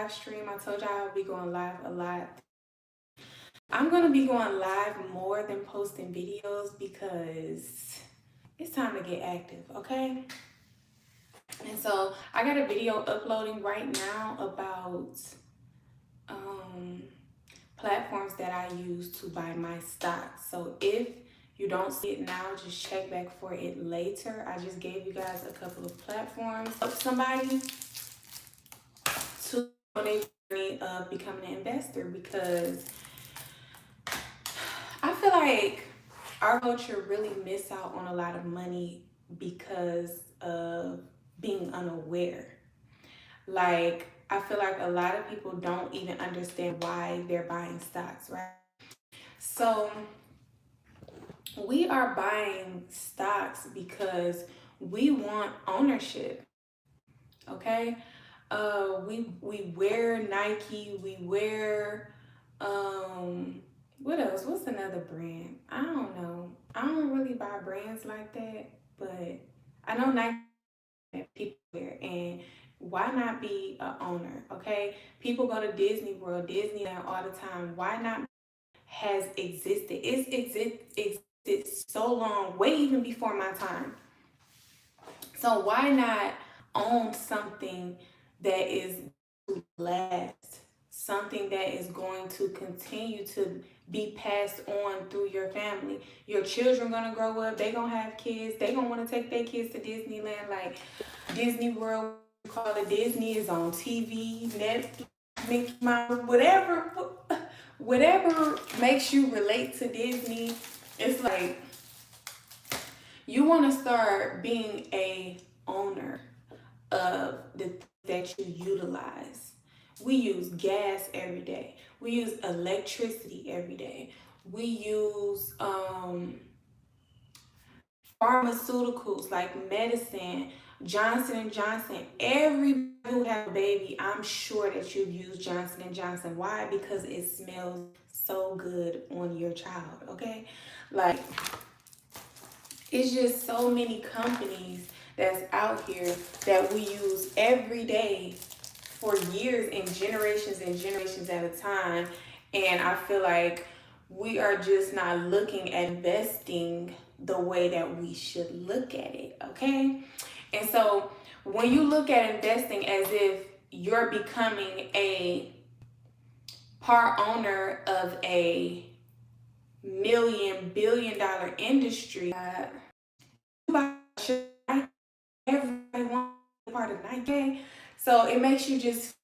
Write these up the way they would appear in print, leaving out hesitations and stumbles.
live stream. I told y'all I would be going live a lot. I'm going to be going live more than posting videos because it's time to get active, okay? And so I got a video uploading right now about um, platforms that I use to buy my stocks. So if you don't see it now, just check back for it later. I just gave you guys a couple of platforms of somebody to donate journey of becoming an investor, because I feel like our culture really miss out on a lot of money because of being unaware. Like, I feel like a lot of people don't even understand why they're buying stocks, right? So we are buying stocks because we want ownership. Okay, we wear Nike, we wear what else? What's another brand? I don't know. I don't really buy brands like that, but I know Nike people wear, and why not be a owner? Okay, people go to Disney World, Disneyland all the time. Why not? Has existed. Existed so long, way even before my time. So why not own something that is to last, something that is going to continue to be passed on through your family? Your children gonna grow up, they gonna have kids, they gonna want to take their kids to Disneyland, like Disney World. Call it Disney is on TV, Netflix, Mickey Mouse, whatever makes you relate to Disney. It's like you want to start being a owner of the that you utilize. We use gas every day. We use electricity every day. We use pharmaceuticals like medicine, Johnson and Johnson. Everybody who has a baby, I'm sure that you've used Johnson and Johnson. Why? Because it smells so good on your child. Okay, like it's just so many companies that's out here that we use every day for years and generations at a time. And I feel like we are just not looking at investing the way that we should look at it, okay? And so when you look at investing as if you're becoming a part owner of a $1 billion industry, everybody wants to be part of Nike. So it makes you just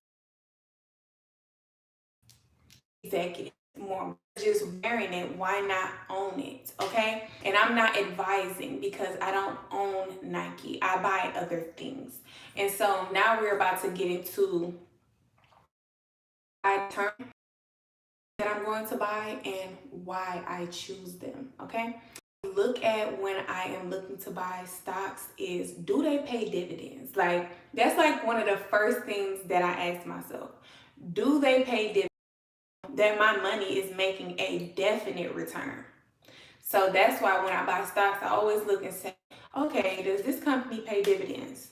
executive more, just wearing it. Why not own it? Okay. And I'm not advising because I don't own Nike. I buy other things. And so now we're about to get into I term that I'm going to buy and why I choose them. Okay. Look at when I am looking to buy stocks is, do they pay dividends? Like, that's like one of the first things that I ask myself. Do they pay dividends? That my money is making a definite return. So that's why when I buy stocks, I always look and say, okay, does this company pay dividends?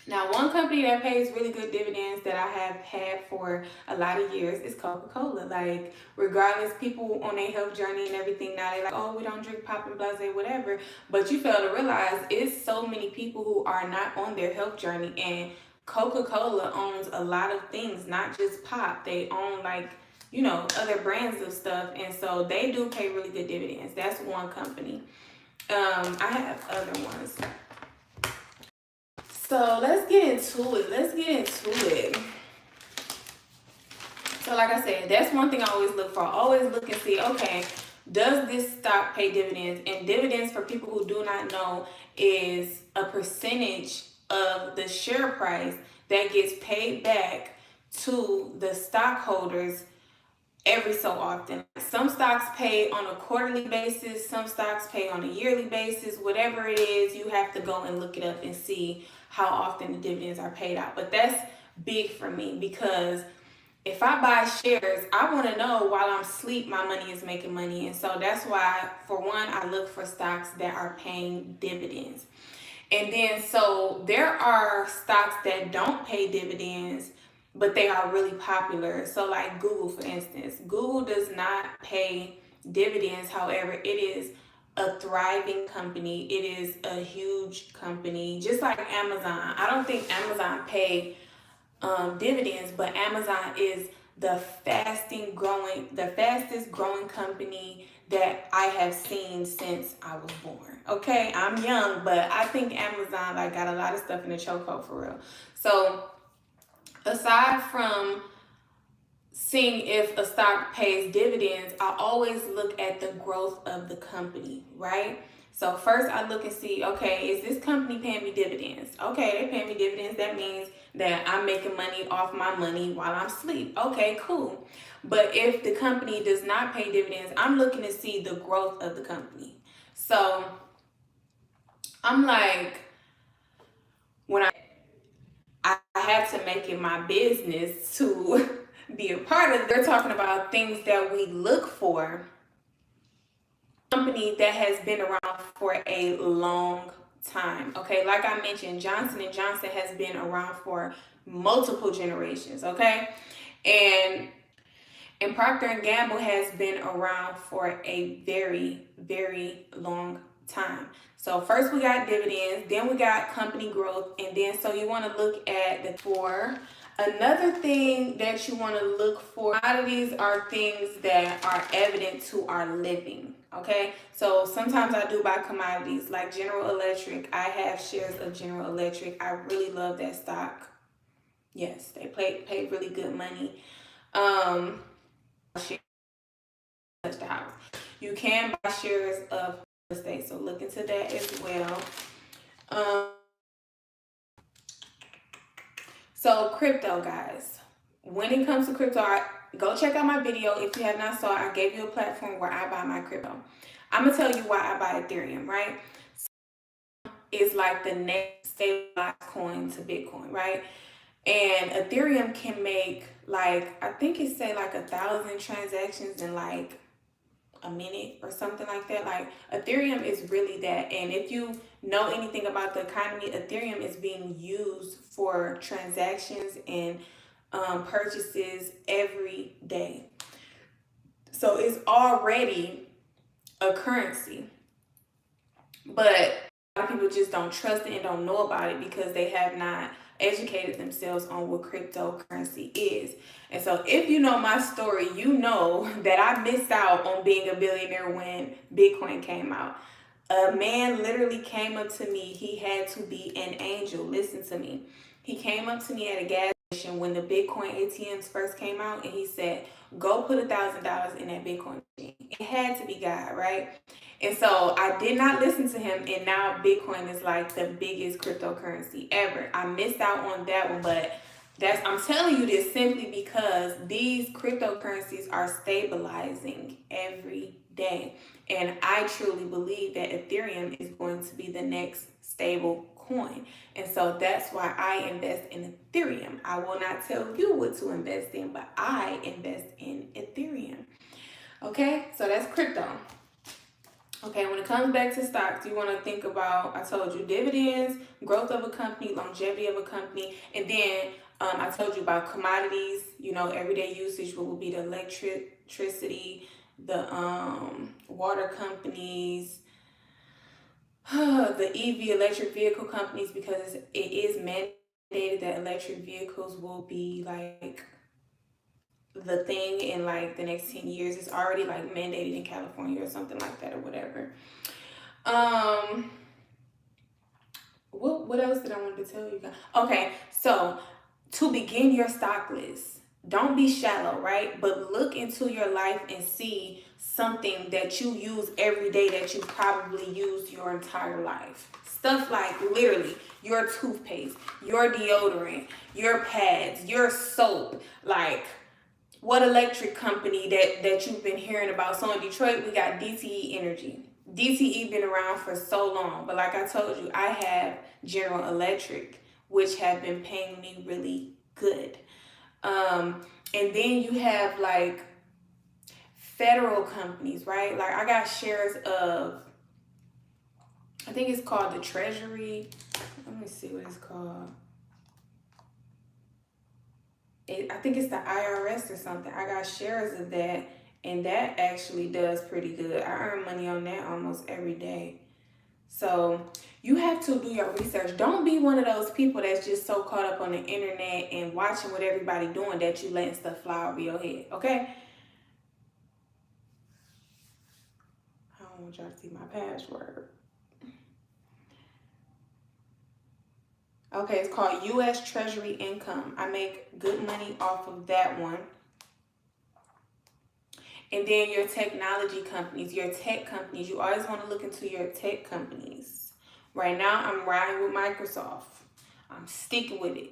Now, one company that pays really good dividends that I have had for a lot of years is Coca-Cola. Like, regardless, people on their health journey and everything, now they're like, oh, we don't drink pop and blase, whatever. But you fail to realize it's so many people who are not on their health journey. And Coca-Cola owns a lot of things, not just pop. They own, like, other brands of stuff. And so they do pay really good dividends. That's one company. I have other ones. So let's get into it. So like I said, that's one thing I always look for. I always look and see, okay, does this stock pay dividends? And dividends, for people who do not know, is a percentage of the share price that gets paid back to the stockholders every so often. Some stocks pay on a quarterly basis, some stocks pay on a yearly basis. Whatever it is, you have to go and look it up and see how often the dividends are paid out. But that's big for me, because if I buy shares, I want to know while I'm asleep my money is making money. And so that's why, for one, I look for stocks that are paying dividends. And then, so there are stocks that don't pay dividends, but they are really popular. So like Google, for instance, Google does not pay dividends. However, it is a thriving company. It is a huge company, just like Amazon. I don't think Amazon pay dividends, but Amazon is the fastest growing company that I have seen since I was born. Okay, I'm young, but I think Amazon like got a lot of stuff in the chokehold for real. So aside from seeing if a stock pays dividends, I always look at the growth of the company, right? So first I look and see, okay, is this company paying me dividends? Okay, they pay me dividends. That means that I'm making money off my money while I'm asleep. Okay, cool. But if the company does not pay dividends, I'm looking to see the growth of the company. So I'm like, when I have to make it my business to be a part of. They're talking about things that we look for. Company that has been around for a long time. Okay, like I mentioned, Johnson and Johnson has been around for multiple generations. Okay, and Procter and Gamble has been around for a very, very long time. So first we got dividends, then we got company growth, and then so you want to look at the four. Another thing that you want to look for, commodities are things that are evident to our living. Okay, so sometimes I do buy commodities like General Electric. I have shares of General Electric. I really love that stock. Yes, they pay really good money. The house. You can buy shares of real estate, so look into that as well. So crypto, guys. When it comes to crypto, go check out my video. If you have not saw it, I gave you a platform where I buy my crypto. I'm gonna tell you why I buy Ethereum, right? It's like the next stabilized coin to Bitcoin, right? And Ethereum can make like, I think it say like 1,000 transactions in like a minute or something like that. Like Ethereum is really that. And if you know anything about the economy, Ethereum is being used for transactions and purchases every day. So it's already a currency, but a lot of people just don't trust it and don't know about it because they have not educated themselves on what cryptocurrency is. And so if you know my story, you know that I missed out on being a billionaire when Bitcoin came out. A man literally came up to me. He had to be an angel. Listen to me. He came up to me at a gas station when the Bitcoin ATMs first came out, and he said, go put $1,000 in that Bitcoin machine. It had to be God, right? And so I did not listen to him, and now Bitcoin is like the biggest cryptocurrency ever. I missed out on that one, but I'm telling you this simply because these cryptocurrencies are stabilizing every day. And I truly believe that Ethereum is going to be the next stable coin. And so that's why I invest in Ethereum. I will not tell you what to invest in, but I invest in Ethereum. Okay, so that's crypto. Okay, when it comes back to stocks, you want to think about, I told you, dividends, growth of a company, longevity of a company, and then I told you about commodities, everyday usage, what would be the electricity, the water companies, the EV, electric vehicle companies, because it is mandated that electric vehicles will be like the thing in like the next 10 years. It's already like mandated in California or something like that or whatever. What else did I want to tell you guys? Okay, so to begin your stock list, don't be shallow, right? But look into your life and see something that you use every day that you probably use your entire life. Stuff like literally your toothpaste, your deodorant, your pads, your soap, like what electric company that you've been hearing about. So in Detroit, we got DTE Energy. DTE been around for so long, but like I told you, I have General Electric, which have been paying me really good. And then you have like federal companies, right? Like I got shares of, I think it's called the Treasury. Let me see what it's called. I think it's the IRS or something. I got shares of that, and that actually does pretty good. I earn money on that almost every day. So you have to do your research. Don't be one of those people that's just so caught up on the internet and watching what everybody doing that you letting stuff fly over your head, okay? I don't want y'all to see my password. Okay, it's called U.S. Treasury Income. I make good money off of that one. And then your technology companies, your tech companies. You always want to look into your tech companies. Right now, I'm riding with Microsoft. I'm sticking with it.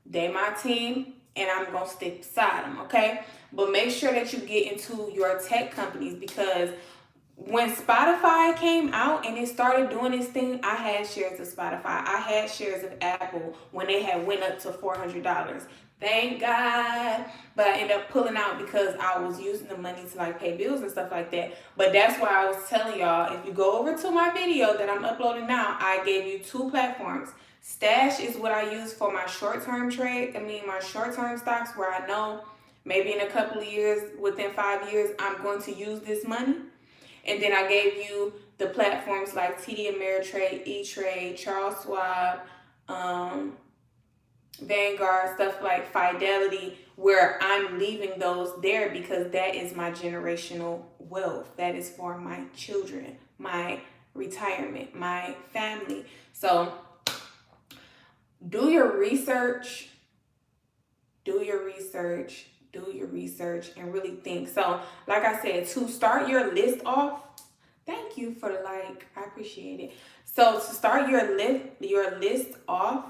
They my team, and I'm going to stick beside them, okay? But make sure that you get into your tech companies, because when Spotify came out and it started doing this thing, I had shares of Spotify. I had shares of Apple when they had went up to $400. Thank God. But I ended up pulling out because I was using the money to like pay bills and stuff like that. But that's why I was telling y'all, if you go over to my video that I'm uploading now, I gave you 2 platforms. Stash is what I use for my short-term trade. My short-term stocks, where I know maybe in a couple of years, within 5 years, I'm going to use this money. And then I gave you the platforms like TD Ameritrade, E-Trade, Charles Schwab, Vanguard, stuff like Fidelity, where I'm leaving those there because that is my generational wealth. That is for my children, my retirement, my family. So do your research. Do your research. Do your research and really think. So, like I said, to start your list off, thank you for the like. I appreciate it. So, to start your list off,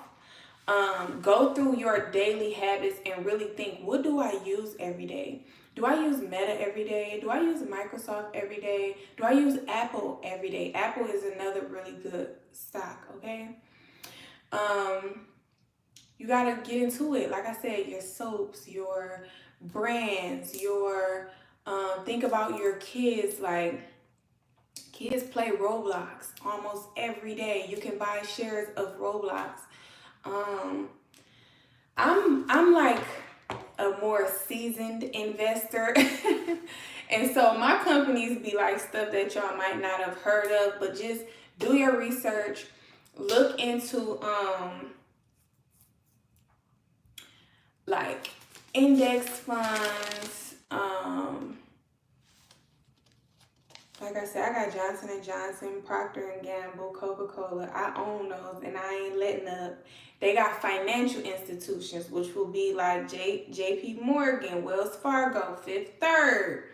go through your daily habits and really think, what do I use every day? Do I use Meta every day? Do I use Microsoft every day? Do I use Apple every day? Apple is another really good stock, okay? You gotta get into it. Like I said, your soaps, your brands, your think about your kids. Like, kids play Roblox almost every day. You can buy shares of Roblox. I'm like a more seasoned investor. And so my companies be like stuff that y'all might not have heard of, but just do your research. Look into like index funds. Like I said, I got Johnson & Johnson, Procter & Gamble, Coca-Cola. I own those, and I ain't letting up. They got financial institutions, which will be like JP Morgan, Wells Fargo, Fifth Third.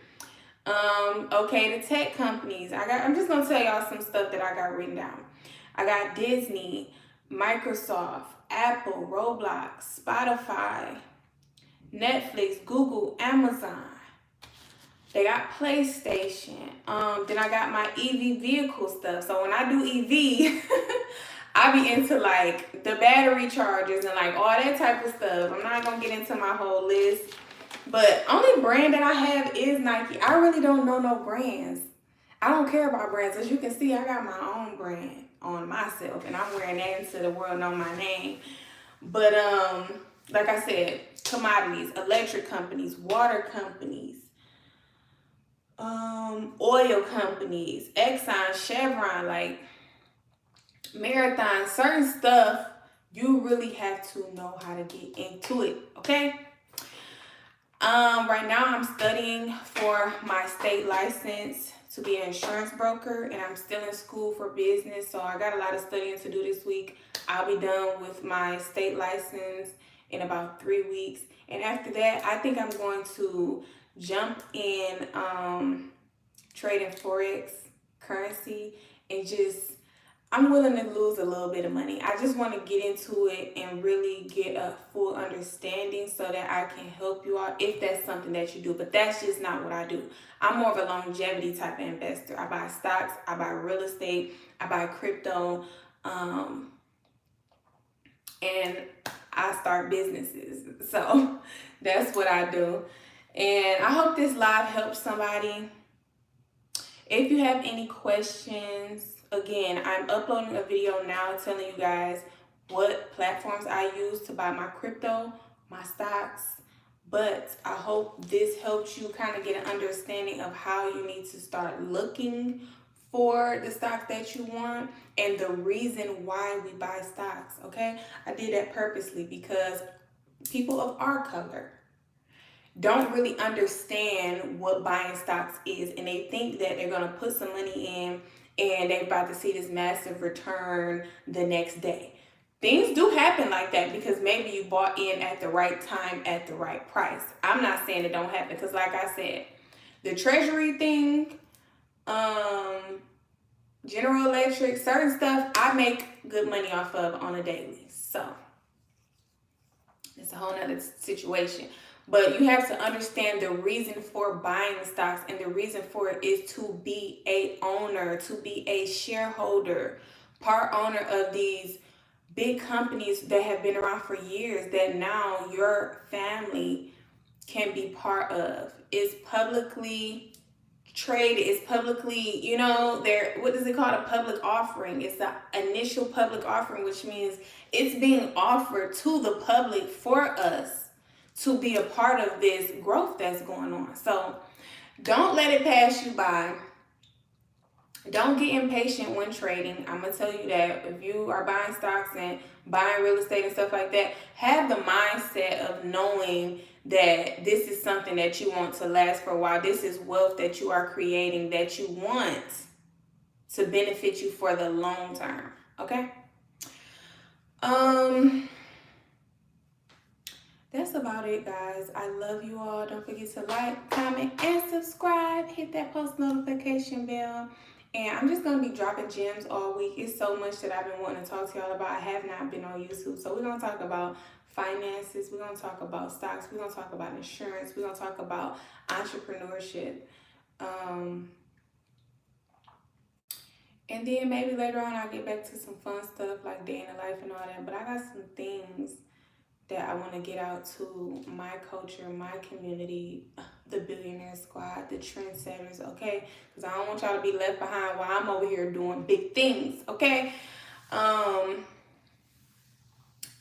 Okay, the tech companies. I'm just gonna tell y'all some stuff that I got written down. I got Disney, Microsoft, Apple, Roblox, Spotify, Netflix, Google, Amazon. They got PlayStation. Then I got my EV vehicle stuff. So when I do EV, I be into like the battery chargers and like all that type of stuff. I'm not gonna get into my whole list. But only brand that I have is Nike. I really don't know no brands. I don't care about brands. As you can see, I got my own brand on myself, and I'm wearing that until the world know my name. But like I said, commodities, electric companies, water companies, oil companies, Exxon, Chevron, like Marathon, certain stuff, you really have to know how to get into it, okay? Right now I'm studying for my state license to be an insurance broker, and I'm still in school for business, so I got a lot of studying to do this week. I'll be done with my state license in about 3 weeks, and after that, I think I'm going to jump in trading Forex currency, and just, I'm willing to lose a little bit of money. I just want to get into it and really get a full understanding so that I can help you out if that's something that you do. But that's just not what I do. I'm more of a longevity type of investor. I buy stocks, I buy real estate, I buy crypto, and I start businesses. So that's what I do. And I hope this live helps somebody. If you have any questions, again, I'm uploading a video now telling you guys what platforms I use to buy my crypto, my stocks, But I hope this helps you kind of get an understanding of how you need to start looking for the stock that you want and the reason why we buy stocks, okay? I did that purposely because people of our color don't really understand what buying stocks is, and they think that they're going to put some money in and they're about to see this massive return the next day. Things do happen like that because maybe you bought in at the right time at the right price. I'm not saying it don't happen because, like I said, the treasury thing, General Electric, certain stuff I make good money off of on a daily. So it's a whole nother situation. But you have to understand the reason for buying stocks, and the reason for it is to be a owner, to be a shareholder, part owner of these big companies that have been around for years that now your family can be part of. It's publicly traded, it's publicly, there, what is it called? A public offering. It's the initial public offering, which means it's being offered to the public for us to be a part of this growth that's going on. So don't let it pass you by. Don't get impatient when trading. I'm going to tell you that if you are buying stocks and buying real estate and stuff like that, have the mindset of knowing that this is something that you want to last for a while. This is wealth that you are creating that you want to benefit you for the long term. Okay? That's about it, guys. I love you all. Don't forget to like, comment, and subscribe. Hit that post notification bell. And I'm just going to be dropping gems all week. It's so much that I've been wanting to talk to y'all about. I have not been on YouTube. So we're going to talk about finances. We're going to talk about stocks. We're going to talk about insurance. We're going to talk about entrepreneurship. And then maybe later on I'll get back to some fun stuff like day in the life and all that. But I got some things that I want to get out to my culture, my community, the Billionaire Squad, the trendsetters, okay? Because I don't want y'all to be left behind while I'm over here doing big things, okay?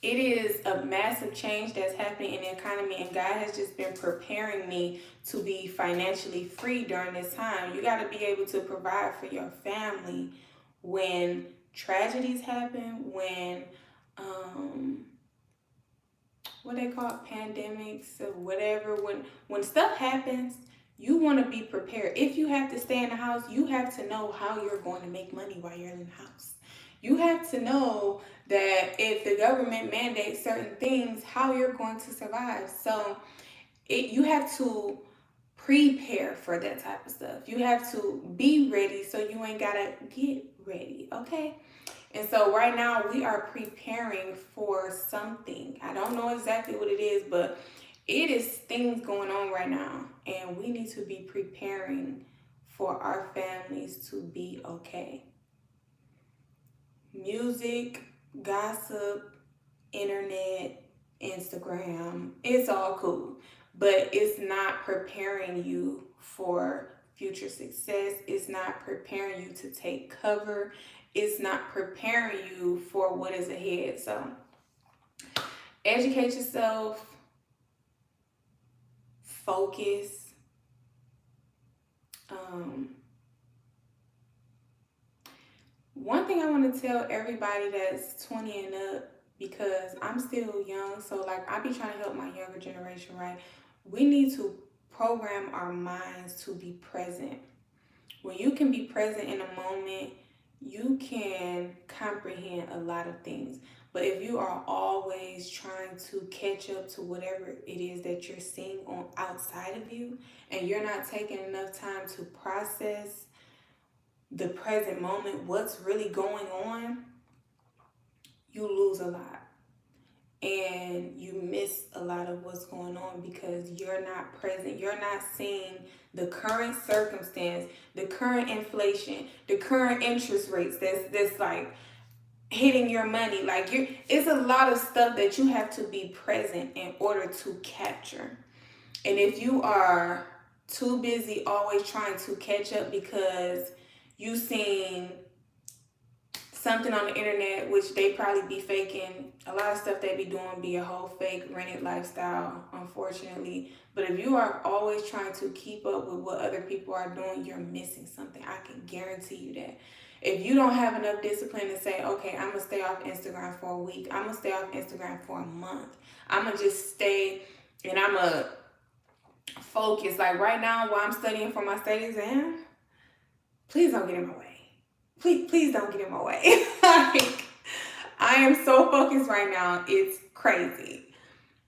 It is a massive change that's happening in the economy, and God has just been preparing me to be financially free during this time. You got to be able to provide for your family when tragedies happen, when what they call pandemics or whatever, when stuff happens, you want to be prepared. If you have to stay in the house, you have to know how you're going to make money while you're in the house. You have to know that if the government mandates certain things, how you're going to survive. So you have to prepare for that type of stuff. You have to be ready so you ain't gotta get ready, okay? And so right now we are preparing for something. I don't know exactly what it is, but it is things going on right now. And we need to be preparing for our families to be okay. Music, gossip, internet, Instagram, it's all cool. But it's not preparing you for future success. It's not preparing you to take cover. It's not preparing you for what is ahead. So educate yourself, focus. One thing I want to tell everybody that's 20 and up, because I'm still young, so like I be trying to help my younger generation, right? We need to program our minds to be present. When you can be present in a moment, you can comprehend a lot of things. But if you are always trying to catch up to whatever it is that you're seeing on outside of you, and you're not taking enough time to process the present moment, what's really going on, you lose a lot. And you miss a lot of what's going on because you're not present. You're not seeing the current circumstance, the current inflation, the current interest rates that's like hitting your money. Like it's a lot of stuff that you have to be present in order to capture. And if you are too busy always trying to catch up because you seen something on the internet, which they probably be faking. A lot of stuff they be doing be a whole fake rented lifestyle, unfortunately. But if you are always trying to keep up with what other people are doing, you're missing something. I can guarantee you that. If you don't have enough discipline to say, okay, I'm going to stay off Instagram for a week. I'm going to stay off Instagram for a month. I'm going to just stay and I'm going to focus. Like right now while I'm studying for my state exam, please don't get in my way. Please don't get in my way. Like, I am so focused right now. It's crazy.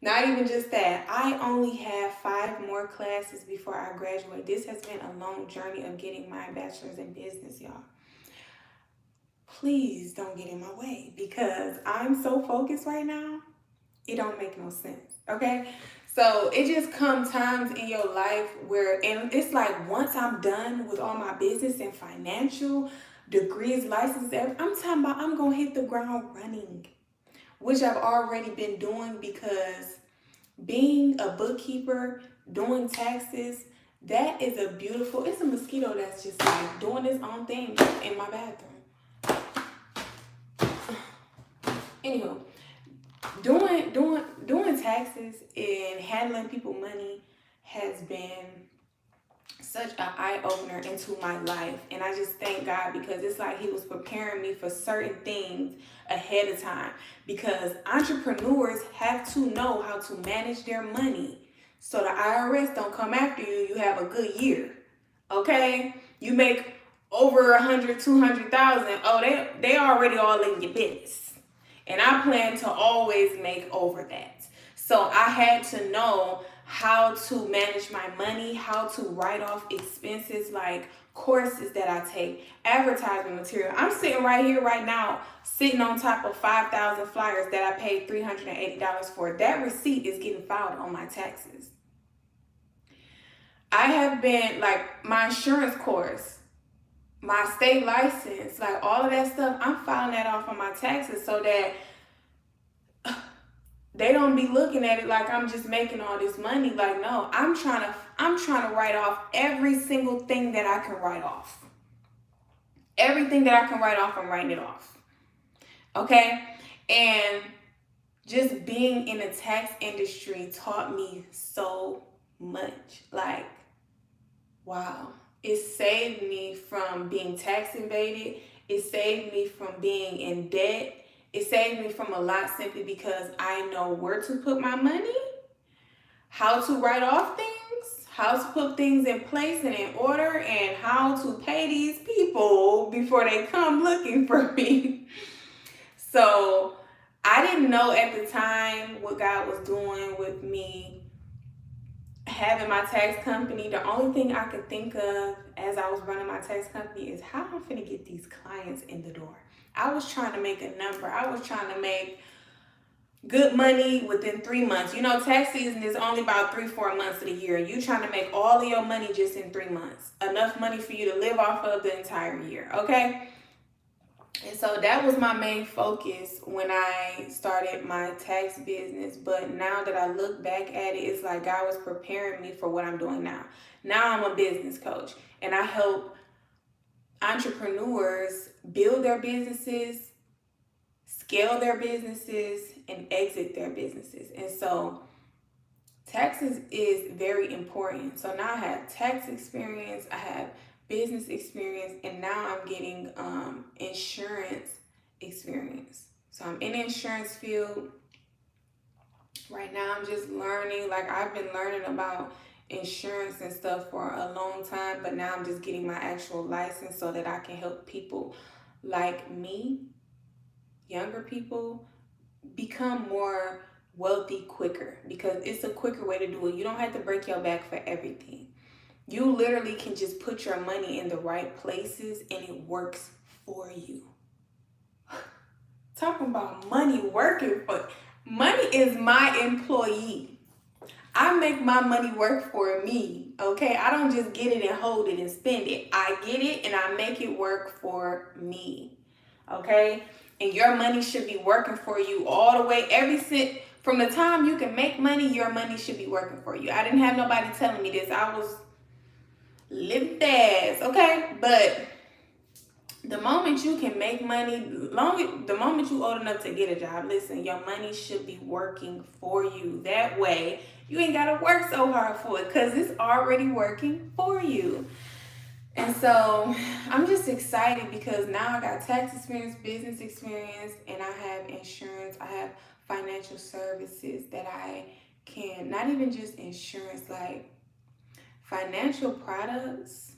Not even just that. I only have 5 more classes before I graduate. This has been a long journey of getting my bachelor's in business, y'all. Please don't get in my way because I'm so focused right now. It don't make no sense, okay? So it just comes times in your life where, and it's like once I'm done with all my business and financial degrees, licenses, I'm talking about I'm going to hit the ground running, which I've already been doing because being a bookkeeper, doing taxes, that is a beautiful, it's a mosquito that's just like doing its own thing in my bathroom. Anywho, doing taxes and handling people money has been such an eye-opener into my life, and I just thank God because it's like he was preparing me for certain things ahead of time, because entrepreneurs have to know how to manage their money so the IRS don't come after you. You have a good year, okay? You make over 100, 200,000. Oh, they already all in your business, and I plan to always make over that. So I had to know how to manage my money, how to write off expenses like courses that I take, advertisement material. I'm sitting right here right now, sitting on top of 5,000 flyers that I paid $380 for. That receipt is getting filed on my taxes. I have been, like, my insurance course, my state license, like all of that stuff, I'm filing that off on my taxes so that they don't be looking at it like I'm just making all this money. Like, no, I'm trying to write off every single thing that I can write off. Everything that I can write off, I'm writing it off. Okay? And just being in the tax industry taught me so much. Like, wow. It saved me from being tax evaded. It saved me from being in debt. It saved me from a lot simply because I know where to put my money, how to write off things, how to put things in place and in order, and how to pay these people before they come looking for me. So I didn't know at the time what God was doing with me having my tax company. The only thing I could think of as I was running my tax company is how I'm finna get these clients in the door. I was trying to make a number. I was trying to make good money within 3 months. You know, tax season is only about 3-4 months of the year. You trying to make all of your money just in 3 months. Enough money for you to live off of the entire year, okay? And so that was my main focus when I started my tax business. But now that I look back at it, it's like God was preparing me for what I'm doing now. Now I'm a business coach, and I help entrepreneurs build their businesses, scale their businesses, and exit their businesses. And so taxes is very important. So now I have tax experience, I have business experience, and now I'm getting insurance experience. So I'm in the insurance field right now. I'm just learning. Like, I've been learning about insurance and stuff for a long time, but now I'm just getting my actual license so that I can help people like me, younger people, become more wealthy quicker, because it's a quicker way to do it. You don't have to break your back for everything. You literally can just put your money in the right places and it works for you. Talking about money working for, money is my employee. I make my money work for me, okay? I don't just get it and hold it and spend it. I get it and I make it work for me, okay? And your money should be working for you all the way, every cent. From the time you can make money, your money should be working for you. I didn't have nobody telling me this. I was living fast, okay? But the moment you can make money, the moment you old enough to get a job, listen, your money should be working for you. That way, you ain't gotta work so hard for it because it's already working for you. And so I'm just excited because now I got tax experience, business experience, and I have insurance. I have financial services that I can, not even just insurance, like financial products.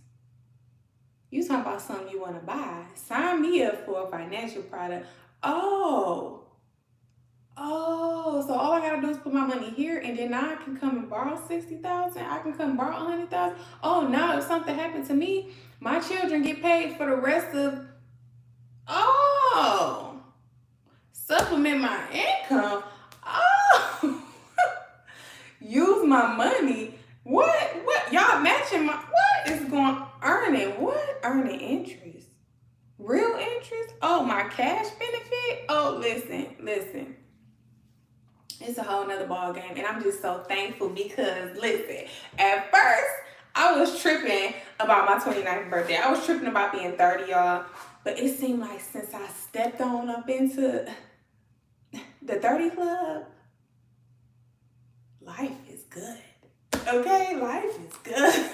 You talking about something you want to buy. Sign me up for a financial product. So all I gotta do is put my money here, and then now I can come and borrow 60,000. I can come borrow 100,000. Oh, now if something happened to me, my children get paid for the rest of. Oh, supplement my income. Oh, use my money. What? Y'all matching my? What is going earning? What earning interest? Real interest? Oh, my cash benefit? Oh, listen. It's a whole nother ball game, and I'm just so thankful because listen, at first I was tripping about my 29th birthday. I was tripping about being 30, y'all. But it seemed like since I stepped on up into the 30 club, life is good. Okay, life is good.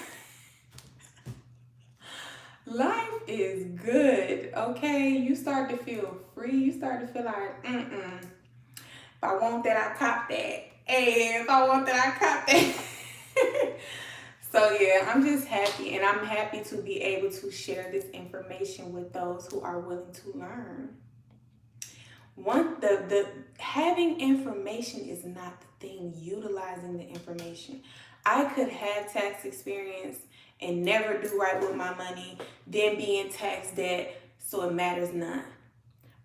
Life is good, okay? You start to feel free. You start to feel like, If I want that, I cop that. Hey, if I want that, I cop that. So yeah, I'm just happy, and I'm happy to be able to share this information with those who are willing to learn. The having information is not the thing, utilizing the information. I could have tax experience and never do right with my money, then be in tax debt, so it matters none.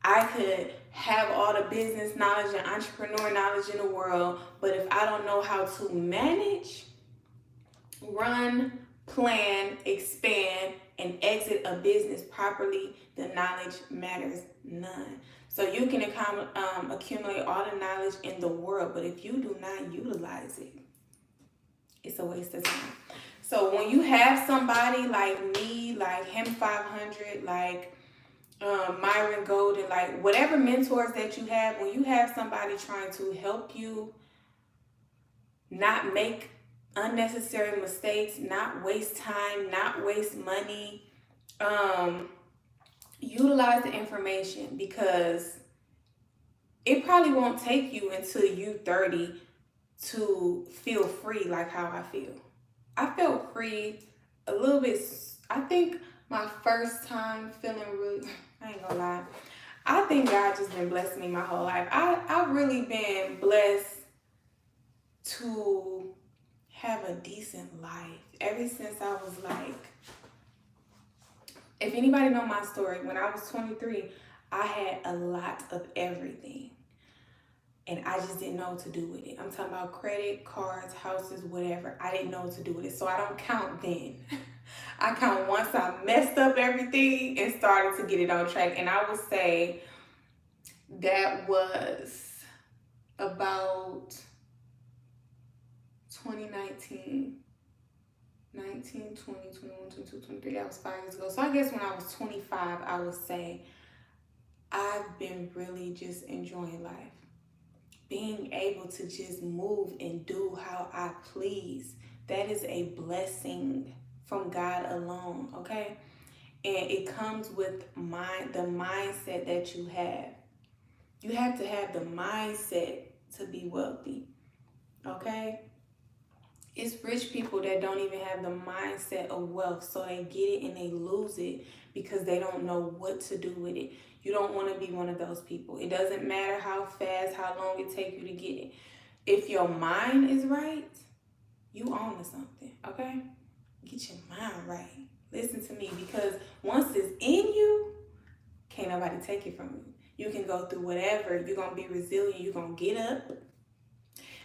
I could have all the business knowledge and entrepreneur knowledge in the world, but if I don't know how to manage, run, plan, expand, and exit a business properly, the knowledge matters none. So you can accumulate all the knowledge in the world, but if you do not utilize it, it's a waste of time. So when you have somebody like me, like him 500, like Myron Golden, like whatever mentors that you have, when you have somebody trying to help you not make unnecessary mistakes, not waste time, not waste money, utilize the information, because it probably won't take you until you 30 to feel free like how I feel. I felt free a little bit. I think my first time feeling really, I ain't gonna lie, I think God just been blessing me my whole life. I've really been blessed to have a decent life ever since I was like, if anybody know my story, when I was 23, I had a lot of everything. And I just didn't know what to do with it. I'm talking about credit, cards, houses, whatever. I didn't know what to do with it. So I don't count then. I count once I messed up everything and started to get it on track. And I would say that was about 2019. 19, 20, 21, 22, 23. That was 5 years ago. So I guess when I was 25, I would say I've been really just enjoying life. Being able to just move and do how I please. That is a blessing from God alone, okay? And it comes with the mindset that you have. You have to have the mindset to be wealthy, okay? It's rich people that don't even have the mindset of wealth, so they get it and they lose it because they don't know what to do with it. You don't want to be one of those people. It doesn't matter how fast, how long it takes you to get it. If your mind is right, you own to something, okay? Get your mind right. Listen to me, because once it's in you, can't nobody take it from you. You can go through whatever. You're going to be resilient. You're going to get up.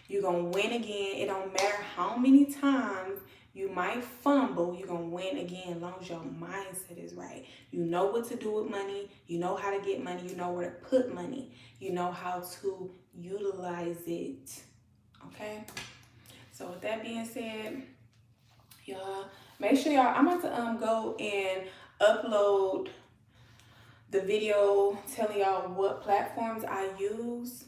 You're going to win again. It don't matter how many times you might fumble, you're going to win again as long as your mindset is right. You know what to do with money. You know how to get money. You know where to put money. You know how to utilize it. Okay? So with that being said, y'all, make sure y'all, I'm about to go and upload the video telling y'all what platforms I use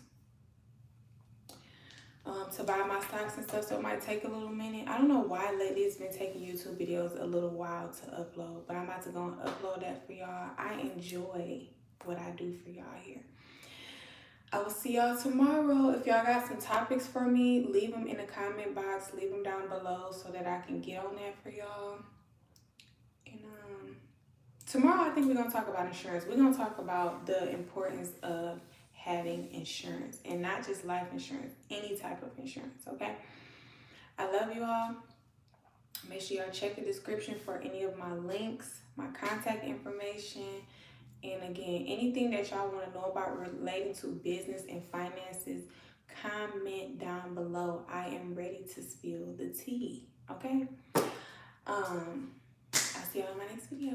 to buy my stocks and stuff, so it might take a little minute. I don't know why lately it's been taking YouTube videos a little while to upload, but I'm about to go and upload that for y'all. I enjoy what I do for y'all here. I will see y'all tomorrow. If y'all got some topics for me, leave them in the comment box, leave them down below so that I can get on that for y'all. And tomorrow I think we're gonna talk about insurance. We're gonna talk about the importance of having insurance, and not just life insurance, any type of insurance, okay? I love you all. Make sure y'all check the description for any of my links, my contact information, and again, anything that y'all want to know about relating to business and finances, comment down below. I am ready to spill the tea, okay? I'll see y'all in my next video.